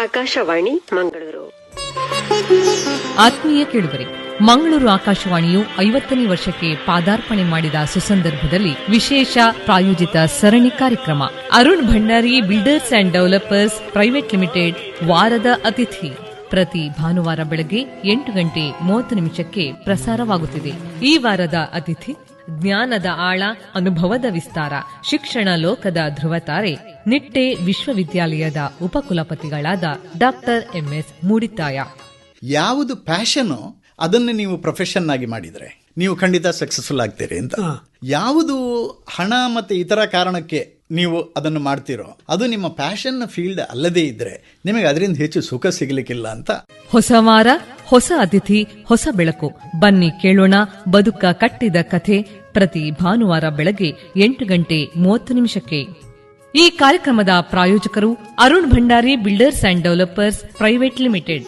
ಆಕಾಶವಾಣಿ ಮಂಗಳೂರು. ಆತ್ಮೀಯ ಕೇಳುಗರೆ, ಮಂಗಳೂರು ಆಕಾಶವಾಣಿಯು 50ನೇ ವರ್ಷಕ್ಕೆ ಪಾದಾರ್ಪಣೆ ಮಾಡಿದ ಸುಸಂದರ್ಭದಲ್ಲಿ ವಿಶೇಷ ಪ್ರಾಯೋಜಿತ ಸರಣಿ ಕಾರ್ಯಕ್ರಮ Arun Bhandari builders and developers private limited ವಾರದ ಅತಿಥಿ ಪ್ರತಿ ಭಾನುವಾರ ಬೆಳಗ್ಗೆ 8:30 ಪ್ರಸಾರವಾಗುತ್ತಿದೆ. ಈ ವಾರದ ಅತಿಥಿ ಜ್ಞಾನದ ಆಳ, ಅನುಭವದ ವಿಸ್ತಾರ, ಶಿಕ್ಷಣ ಲೋಕದ ಧ್ರುವತಾರೆ, ನಿಟ್ಟೆ ವಿಶ್ವವಿದ್ಯಾಲಯದ ಉಪಕುಲಪತಿಗಳಾದ ಡಾ MS ಮೂಡಿತಾಯ. ಯಾವುದು ಪ್ಯಾಷನ್ ಅದನ್ನು ನೀವು ಪ್ರೊಫೆಷನ್ ಆಗಿ ಮಾಡಿದರೆ ನೀವು ಖಂಡಿತ ಸಕ್ಸಸ್ಫುಲ್ ಆಗ್ತೀರಿ ಅಂತ. ಯಾವುದು ಹಣ ಮತ್ತೆ ಇತರ ಕಾರಣಕ್ಕೆ ನೀವು ಅದನ್ನು ಮಾಡ್ತಿರೋ ಅದು ನಿಮ್ಮ ಪ್ಯಾಷನ್ ಫೀಲ್ಡ್ ಅಲ್ಲದೇ ಇದ್ರೆ ನಿಮಗೆ ಅದರಿಂದ ಹೆಚ್ಚು ಸುಖ ಸಿಗಲಿಕ್ಕಿಲ್ಲ ಅಂತ. ಹೊಸ ವಾರ, ಹೊಸ ಅತಿಥಿ, ಹೊಸ ಬೆಳಕು. ಬನ್ನಿ ಕೇಳೋಣ ಬದುಕ ಕಟ್ಟಿದ ಕಥೆ. ಪ್ರತಿ ಭಾನುವಾರ ಬೆಳಗ್ಗೆ 8:30 ಈ ಕಾರ್ಯಕ್ರಮದ ಪ್ರಾಯೋಜಕರು Arun Bhandari builders and developers private limited.